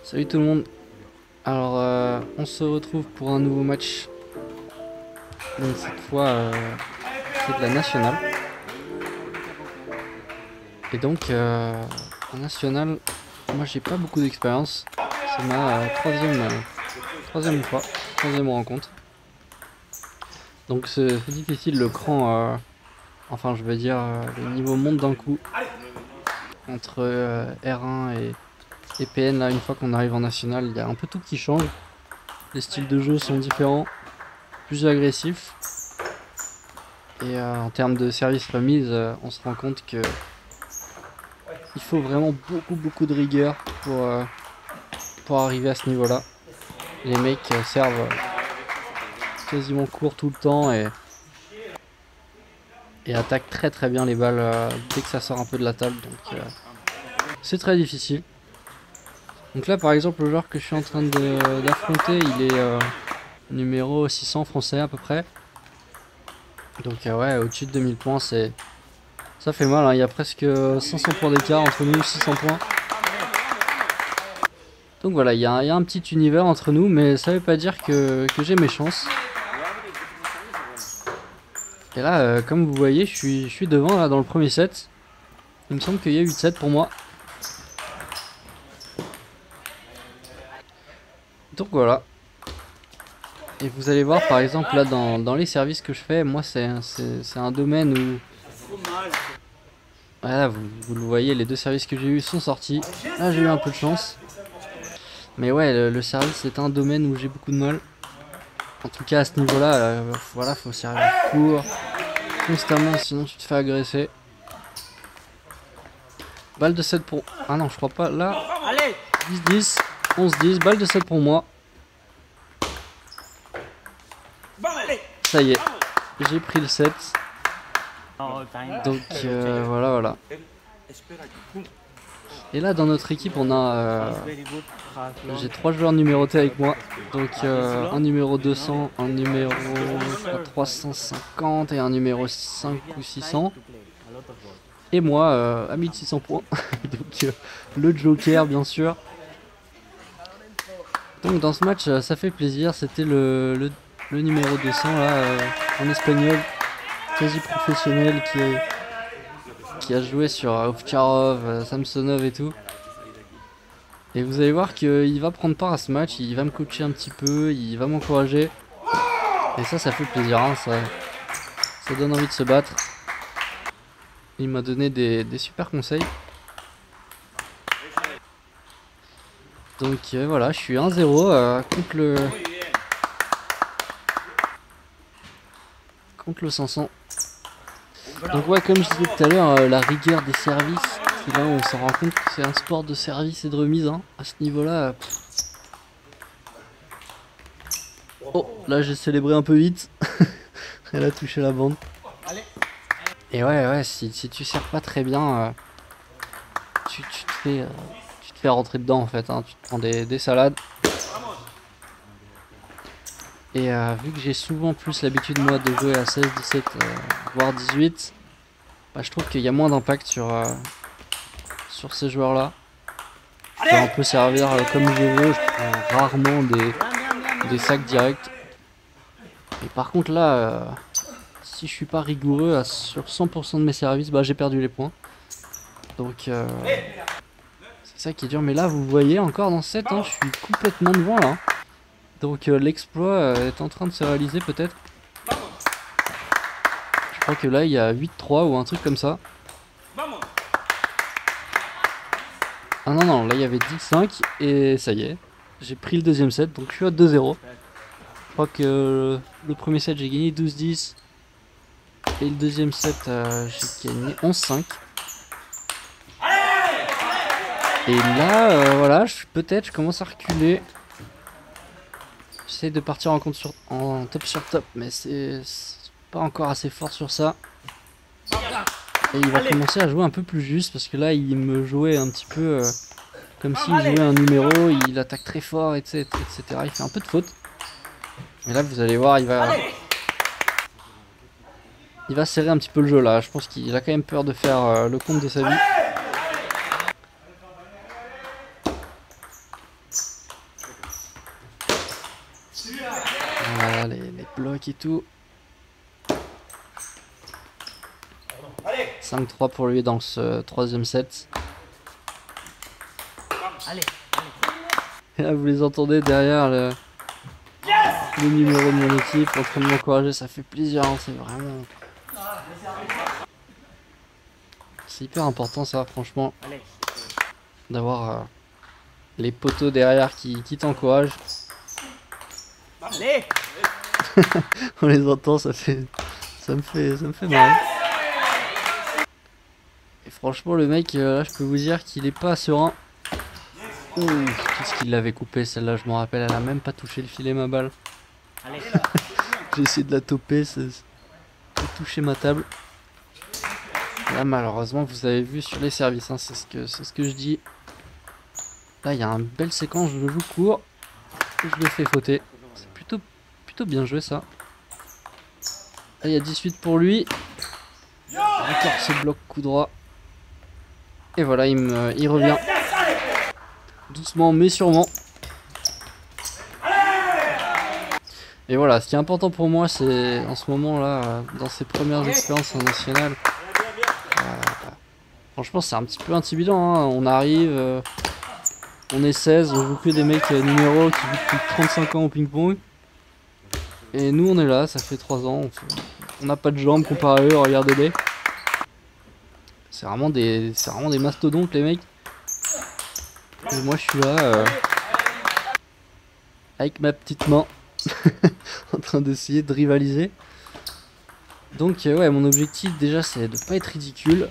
Salut tout le monde. Alors on se retrouve pour un nouveau match. Donc cette fois c'est de la nationale. Et donc en nationale, moi j'ai pas beaucoup d'expérience. C'est ma troisième fois, troisième rencontre. Donc c'est difficile, le cran, enfin je veux dire le niveau monte d'un coup entre R1 et PN. Là, une fois qu'on arrive en national, il y a un peu tout qui change. Les styles de jeu sont différents, plus agressifs. Et en termes de service remise, on se rend compte que il faut vraiment beaucoup de rigueur pour arriver à ce niveau-là. Les mecs servent quasiment court tout le temps et attaquent très bien les balles dès que ça sort un peu de la table. Donc c'est très difficile. Donc là par exemple le joueur que je suis en train d'affronter, il est numéro 600 français à peu près. Donc ouais, au-dessus de 2000 points, ça fait mal, hein. Il y a presque 500 points d'écart entre nous, 600 points. Donc voilà, il y a un petit univers entre nous, mais ça veut pas dire que j'ai mes chances. Et là, comme vous voyez, je suis devant là dans le premier set. Il me semble qu'il y a 8-7 pour moi. Donc voilà. Et vous allez voir par exemple là dans les services que je fais, moi c'est un domaine où... Voilà, vous le voyez, les deux services que j'ai eu sont sortis. Là j'ai eu un peu de chance. Mais ouais, le service c'est un domaine où j'ai beaucoup de mal. En tout cas à ce niveau là, voilà, faut servir court constamment sinon tu te fais agresser. Balle de 7 pour... Ah non je crois pas, là 10-10, 11-10, balle de 7 pour moi. Ça y est, j'ai pris le set. Donc voilà. Et là dans notre équipe on a... j'ai 3 joueurs numérotés avec moi. Donc un numéro 200, un numéro 350 et un numéro 5 ou 600. Et moi à 1600 points. Donc le Joker bien sûr. Donc dans ce match ça fait plaisir. C'était le numéro 200 là en espagnol, quasi professionnel, qui a joué sur Ovtcharov, Samsonov et tout. Et vous allez voir qu'il va prendre part à ce match, il va me coacher un petit peu, il va m'encourager. Et ça fait plaisir, hein, ça donne envie de se battre. Il m'a donné des super conseils. Donc voilà, je suis 1-0 contre le 500. Donc ouais, comme je disais tout à l'heure, la rigueur des services, c'est là où on s'en rend compte que c'est un sport de service et de remise, hein. À ce niveau-là... Oh, là j'ai célébré un peu vite. Elle a touché la bande. Et ouais, si tu sers pas très bien, tu te fais rentrer dedans en fait, hein. Tu te prends des salades. Et vu que j'ai souvent plus l'habitude moi de jouer à 16, 17, voire 18, bah, je trouve qu'il y a moins d'impact sur ces joueurs là. Je peux un peu servir comme je veux, je prends rarement des sacs directs. Et par contre là, si je suis pas rigoureux sur 100% de mes services, bah j'ai perdu les points. Donc c'est ça qui est dur. Mais là vous voyez encore dans ce set, hein, je suis complètement devant là. Donc l'exploit est en train de se réaliser peut-être. Je crois que là il y a 8-3 ou un truc comme ça. Ah non, là il y avait 10-5 et ça y est. J'ai pris le deuxième set, donc je suis à 2-0. Je crois que le premier set j'ai gagné 12-10. Et le deuxième set j'ai gagné 11-5. Et là voilà, peut-être je commence à reculer. J'essaie de partir en top sur top, mais c'est pas encore assez fort sur ça. Et il va commencer à jouer un peu plus juste, parce que là il me jouait un petit peu comme s'il jouait un numéro, il attaque très fort, etc. Il fait un peu de faute. Mais là vous allez voir, il va serrer un petit peu le jeu là. Je pense qu'il a quand même peur de faire le compte de sa vie. Voilà les blocs et tout. 5-3 pour lui dans ce troisième set. Et là vous les entendez derrière le numéro de mon équipe en train de m'encourager, ça fait plaisir, hein, c'est vraiment... C'est hyper important ça, franchement, d'avoir les poteaux derrière qui t'encouragent. On les entend, ça me fait marrer. Et franchement le mec, là je peux vous dire qu'il est pas serein. Ouh, qu'est-ce qu'il l'avait coupé celle-là, je m'en rappelle, elle a même pas touché le filet ma balle. J'ai essayé de la toper, j'ai touché ma table. Là malheureusement vous avez vu sur les services, hein, c'est ce que je dis. Là il y a une belle séquence, je joue court, et je le fais fauter. C'est plutôt bien joué ça. Là il y a 18 pour lui. Encore ce bloc coup droit. Et voilà, il revient. Doucement mais sûrement. Et voilà, ce qui est important pour moi, c'est en ce moment là, dans ces premières expériences en national, franchement c'est un petit peu intimidant, hein. On arrive, on est 16, on joue que des mecs numéros qui jouent depuis 35 ans au ping-pong. Et nous on est là, ça fait 3 ans, on n'a pas de jambes comparé à eux, regardez-les. C'est vraiment des mastodontes les mecs. Et moi je suis là, avec ma petite main, en train d'essayer de rivaliser. Donc ouais, mon objectif déjà c'est de pas être ridicule.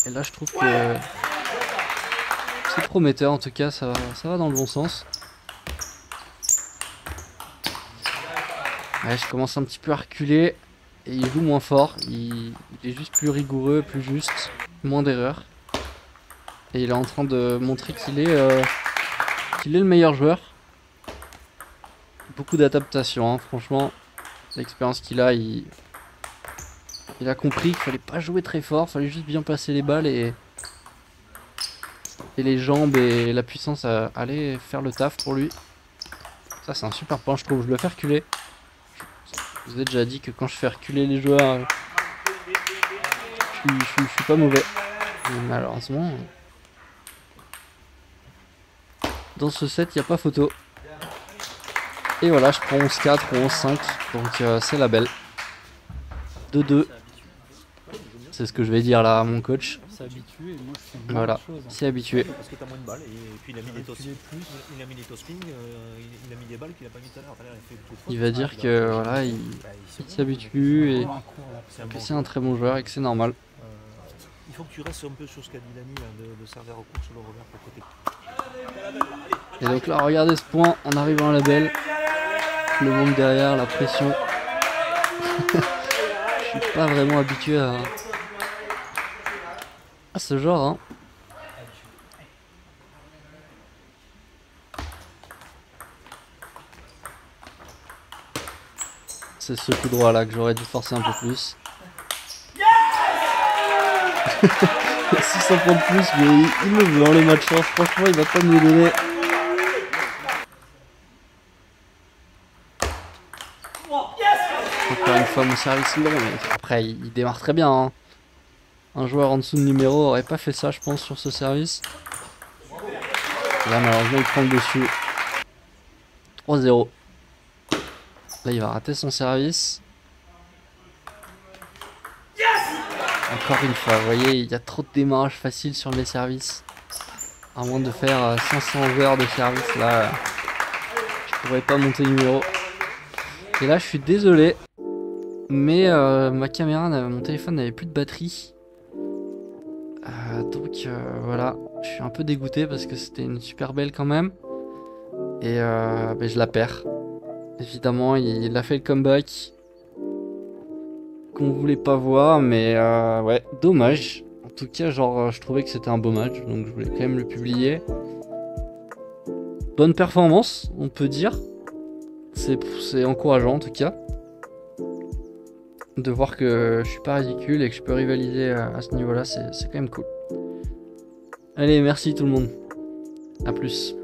Et là je trouve que c'est prometteur, en tout cas ça va dans le bon sens. Ouais, je commence un petit peu à reculer. Et il joue moins fort, il est juste plus rigoureux, plus juste, moins d'erreurs. Et il est en train de montrer qu'il est le meilleur joueur. Beaucoup d'adaptation, hein. Franchement, l'expérience qu'il a, il a compris qu'il fallait pas jouer très fort, il fallait juste bien passer les balles et les jambes et la puissance allaient faire le taf pour lui. Ça c'est un super point je trouve, je le fais reculer. Je vous ai déjà dit que quand je fais reculer les joueurs, je suis pas mauvais. Mais malheureusement, dans ce set, il n'y a pas photo. Et voilà, je prends 11-4 ou 11-5, donc c'est la belle. 2-2. C'est ce que je vais dire là à mon coach. Habitué, moi je fais voilà, c'est habitué. Parce que t'as moins de balles et puis il a mis des tospins, il a mis des balles qu'il a pas mis tout à l'heure. Il va dire que voilà, il s'habitue et que c'est un très bon joueur et que c'est normal. Il faut que tu restes un peu sur ce qu'a dit Dani, de servir au cours sur le revers pour côté. Et donc là, regardez ce point en arrivant à la belle. Le monde derrière, la pression. Je suis pas vraiment habitué à ce genre, hein. C'est ce coup droit là que j'aurais dû forcer un peu plus. 600 points de plus, mais il me veut, hein, le match chance. Franchement, il va pas me le donner. Encore une fois, mon service long, mais après, il démarre très bien, hein. Un joueur en dessous de numéro aurait pas fait ça, je pense, sur ce service. Là, malheureusement, il prend le dessus. 3-0. Là, il va rater son service. Encore une fois, vous voyez, il y a trop de démarrage facile sur les services. À moins de faire 500 heures de service, là, je pourrais pas monter numéro. Et là, je suis désolé, mais ma caméra, mon téléphone n'avait plus de batterie. Donc voilà, je suis un peu dégoûté parce que c'était une super belle quand même. Et ben, je la perds. Évidemment, il a fait le comeback qu'on voulait pas voir, mais ouais, dommage. En tout cas, genre, je trouvais que c'était un beau match, donc je voulais quand même le publier. Bonne performance, on peut dire. C'est encourageant en tout cas. De voir que je suis pas ridicule et que je peux rivaliser à ce niveau-là, c'est quand même cool. Allez, merci tout le monde. À plus.